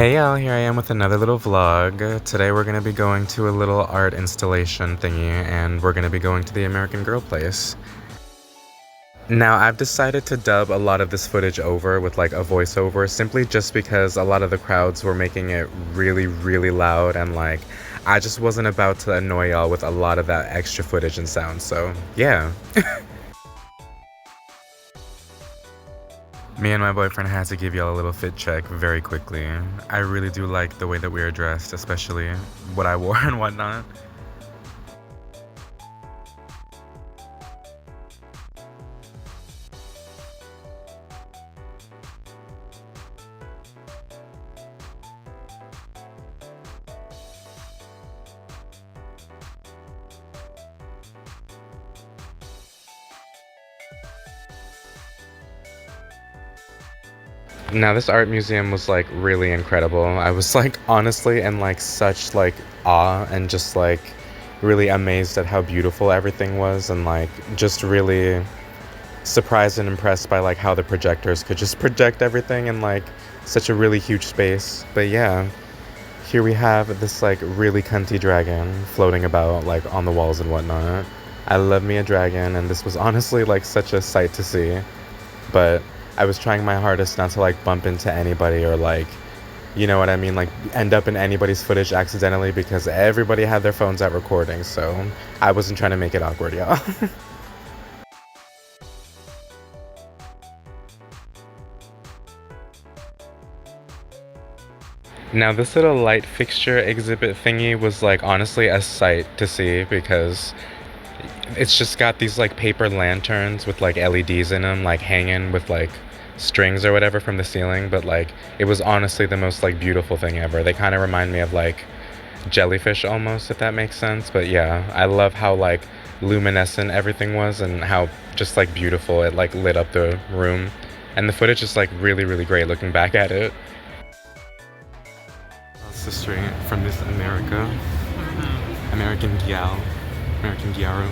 Hey y'all, here I am with another little vlog. Today we're going to be going to a little art installation thingy, and we're going to be going to the American Girl place. Now, I've decided to dub a lot of this footage over with like a voiceover, simply just because a lot of the crowds were making it really, really loud, and like, I just wasn't about to annoy y'all with a lot of that extra footage and sound, so yeah. Me and my boyfriend had to give y'all a little fit check very quickly. I really do like the way that we are dressed, especially what I wore and whatnot. Now, this art museum was like really incredible. I was like honestly in like such like awe and just like really amazed at how beautiful everything was, and like just really surprised and impressed by like how the projectors could just project everything in like such a really huge space. But yeah, here we have this like really cunty dragon floating about like on the walls and whatnot. I love me a dragon, and this was honestly like such a sight to see. But I was trying my hardest not to like bump into anybody or like, you know what I mean, like end up in anybody's footage accidentally, because everybody had their phones out recording, so I wasn't trying to make it awkward, y'all. Now, this little light fixture exhibit thingy was like honestly a sight to see, because it's just got these like paper lanterns with like LEDs in them, like hanging with like strings or whatever from the ceiling. But like, it was honestly the most like beautiful thing ever. They kind of remind me of like jellyfish almost, if that makes sense. But yeah, I love how like luminescent everything was, and how just like beautiful it like lit up the room. And the footage is like really, really great looking back at it. That's the street from Miss America. American Gyal. American Gyaro.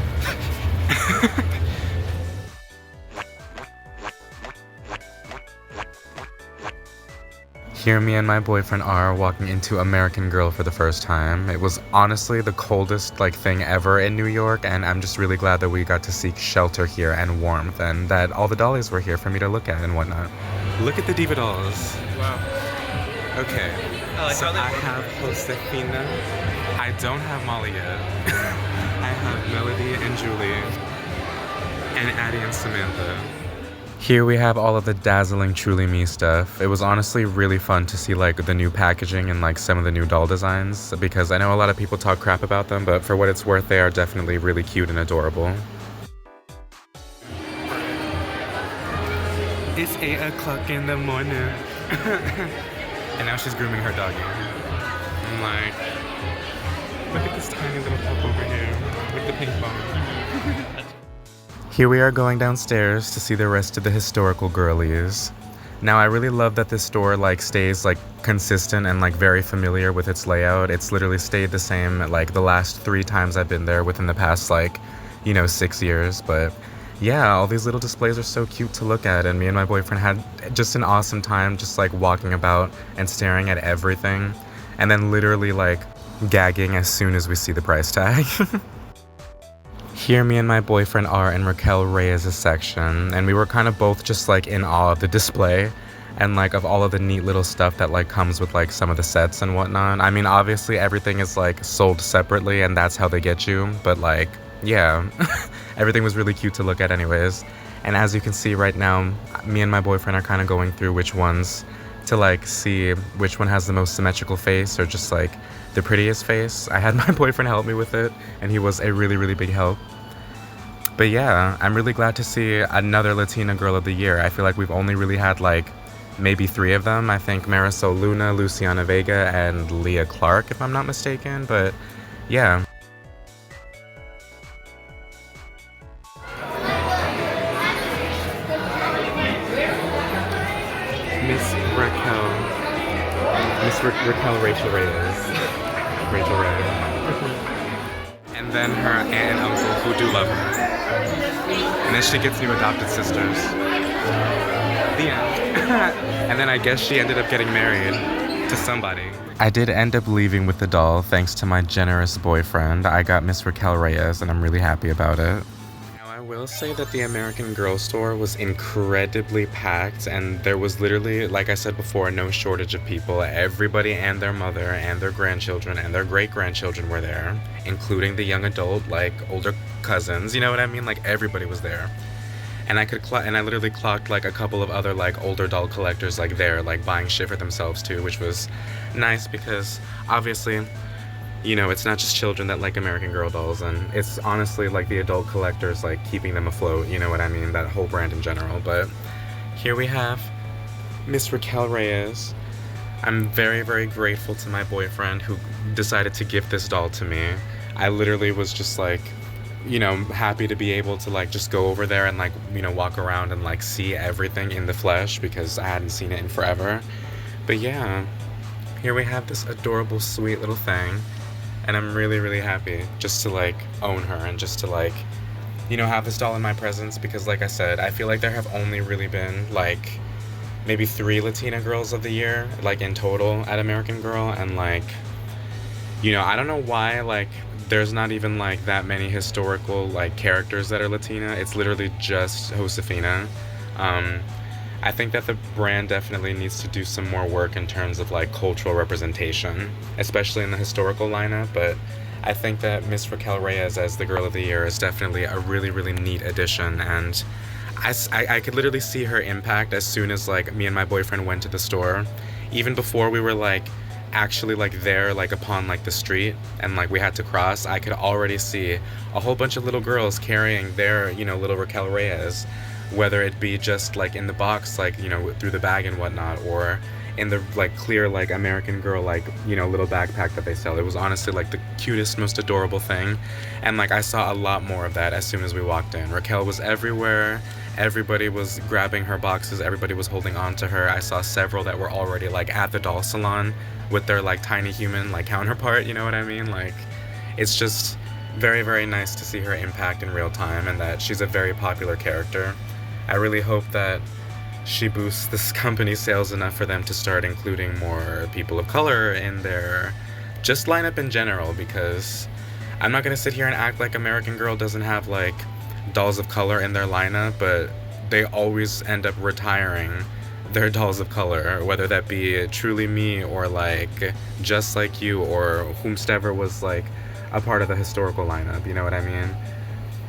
Here me and my boyfriend are walking into American Girl for the first time. It was honestly the coldest like thing ever in New York, and I'm just really glad that we got to seek shelter here and warmth, and that all the dollies were here for me to look at and whatnot. Look at the diva dolls. Wow. Okay, so I have Josefina. I don't have Molly yet. I have Melody and Julie, and Addie and Samantha. Here we have all of the dazzling Truly Me stuff. It was honestly really fun to see like the new packaging and like some of the new doll designs, because I know a lot of people talk crap about them, but for what it's worth, they are definitely really cute and adorable. It's 8 o'clock in the morning. And now she's grooming her doggy. I'm like, look at this tiny little pup over here with the pink bone. Here we are going downstairs to see the rest of the historical girlies. Now, I really love that this store like stays like consistent and like very familiar with its layout. It's literally stayed the same like the last 3 times I've been there within the past like, 6 years. But yeah, all these little displays are so cute to look at, and me and my boyfriend had just an awesome time just like walking about and staring at everything, and then literally like gagging as soon as we see the price tag. Here me and my boyfriend are in Raquel Reyes' section, and we were kind of both just like in awe of the display and like of all of the neat little stuff that like comes with like some of the sets and whatnot. I mean, obviously everything is like sold separately, and that's how they get you, but like, yeah. Everything was really cute to look at anyways. And as you can see right now, me and my boyfriend are kind of going through which ones to like see which one has the most symmetrical face, or just like the prettiest face. I had my boyfriend help me with it, and he was a really, really big help. But yeah, I'm really glad to see another Latina Girl of the Year. I feel like we've only really had like maybe 3 of them. I think Marisol Luna, Luciana Vega, and Leah Clark, if I'm not mistaken. But yeah. Raquel Rachel Reyes. Rachel Reyes. And then her aunt and uncle, who do love her. And then she gets new adopted sisters. The end. And then I guess she ended up getting married. to somebody. I did end up leaving with the doll thanks to my generous boyfriend. I got Miss Raquel Reyes and I'm really happy about it. Now I will say that the American Girl store was incredibly packed and there was literally, like I said before, no shortage of people. Everybody and their mother and their grandchildren and their great-grandchildren were there, including the young adult, like older cousins, you know what I mean? Like everybody was there. And I literally clocked like a couple of other like older doll collectors like there, like buying shit for themselves too, which was nice because obviously, you know, it's not just children that like American Girl dolls, and it's honestly like the adult collectors like keeping them afloat, you know what I mean, that whole brand in general. But here we have Miss Raquel Reyes. I'm very, very grateful to my boyfriend who decided to gift this doll to me. I literally was just like, you know, happy to be able to like just go over there and like, you know, walk around and like see everything in the flesh because I hadn't seen it in forever. But yeah, here we have this adorable, sweet little thing, and I'm really, really happy just to like own her and just to like, you know, have this doll in my presence because like I said, I feel like there have only really been like maybe 3 Latina girls of the year, like in total at American Girl, and like, you know, I don't know why like there's not even like that many historical like characters that are Latina. It's literally just Josefina. I think that the brand definitely needs to do some more work in terms of like cultural representation, especially in the historical lineup, but I think that Miss Raquel Reyes as the Girl of the Year is definitely a really, really neat addition, and I could literally see her impact as soon as like me and my boyfriend went to the store. Even before we were like actually like there like upon like the street and like we had to cross, I could already see a whole bunch of little girls carrying their, you know, little Raquel Reyes, whether it be just like in the box, like, you know, through the bag and whatnot, or in the like clear like American Girl like, you know, little backpack that they sell. It was honestly like the cutest, most adorable thing, and like I saw a lot more of that as soon as we walked in. Raquel was everywhere. Everybody was grabbing her boxes, everybody was holding on to her. I saw several that were already like at the doll salon with their like tiny human like counterpart, you know what I mean? Like, it's just very, very nice to see her impact in real time and that she's a very popular character. I really hope that she boosts this company's sales enough for them to start including more people of color in their just lineup in general, because I'm not gonna sit here and act like American Girl doesn't have like dolls of color in their lineup, but they always end up retiring their dolls of color, whether that be Truly Me or like Just Like You or whomstever was like a part of the historical lineup, you know what I mean?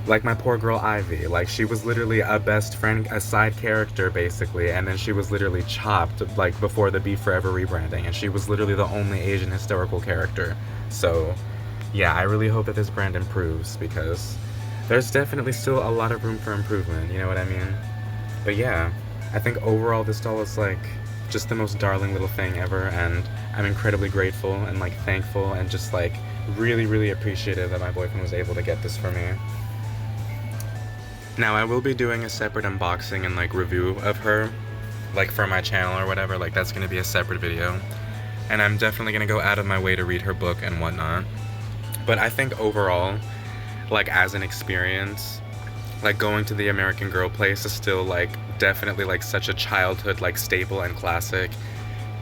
Like my poor girl Ivy, like she was literally a best friend, a side character basically, and then she was literally chopped like before the Be Forever rebranding, and she was literally the only Asian historical character. So yeah, I really hope that this brand improves because there's definitely still a lot of room for improvement, you know what I mean? But yeah, I think overall this doll is like just the most darling little thing ever, and I'm incredibly grateful and like thankful and just like really, really appreciative that my boyfriend was able to get this for me. Now I will be doing a separate unboxing and like review of her, like for my channel or whatever, like that's gonna be a separate video. And I'm definitely gonna go out of my way to read her book and whatnot. But I think overall, like as an experience, like going to the American Girl place is still like definitely like such a childhood like staple and classic.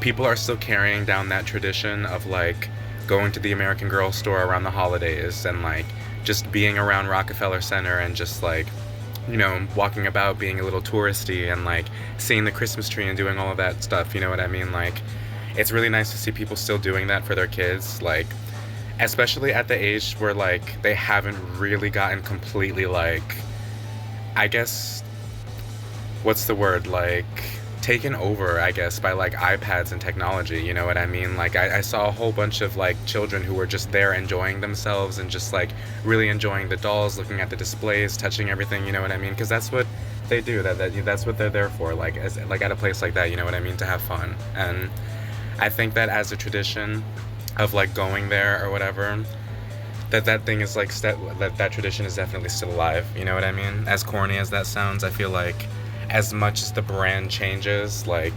People are still carrying down that tradition of like going to the American Girl store around the holidays and like just being around Rockefeller Center and just like, you know, walking about being a little touristy and like seeing the Christmas tree and doing all of that stuff, you know what I mean? Like, it's really nice to see people still doing that for their kids, like especially at the age where like they haven't really gotten completely like, I guess, what's the word, like taken over, I guess, by like iPads and technology, you know what I mean? Like I saw a whole bunch of like children who were just there enjoying themselves and just like really enjoying the dolls, looking at the displays, touching everything, you know what I mean? Because that's what they do, that's what they're there for, like as like at a place like that, you know what I mean, to have fun. And I think that as a tradition of like going there or whatever, that thing is like that tradition is definitely still alive, you know what I mean? As corny as that sounds, I feel like as much as the brand changes, like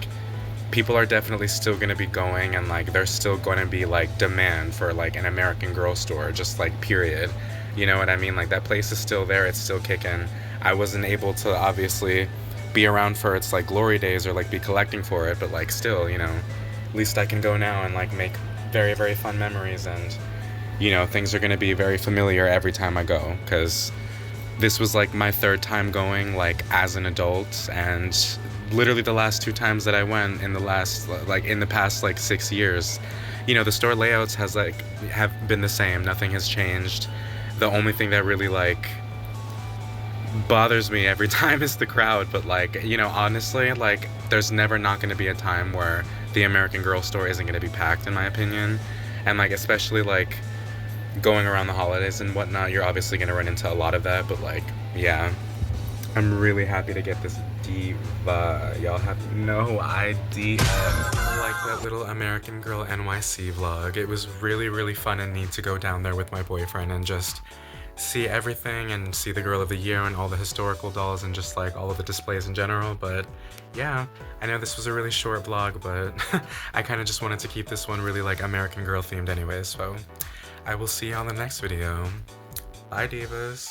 people are definitely still going to be going, and like there's still going to be like demand for like an American Girl store, just like period, you know what I mean? Like that place is still there, it's still kicking. I wasn't able to obviously be around for its like glory days or like be collecting for it, but like still, you know, at least I can go now and like make very, very fun memories, and you know, things are gonna be very familiar every time I go, because this was like my third time going like as an adult, and literally the last two times that I went in the last like in the past like 6 years, you know, the store layouts have been the same. Nothing has changed. The only thing that really like bothers me every time is the crowd, but like, you know, honestly, like there's never not going to be a time where the American Girl store isn't going to be packed, in my opinion. And like especially like going around the holidays and whatnot, you're obviously going to run into a lot of that, but like, yeah, I'm really happy to get this diva. Y'all have no idea. Like that little American Girl NYC vlog. It was really, really fun and neat to go down there with my boyfriend and just see everything and see the Girl of the Year and all the historical dolls and just like all of the displays in general. But yeah, I know this was a really short vlog, but I kind of just wanted to keep this one really like American Girl themed anyways. So I will see you on the next video. Bye, divas.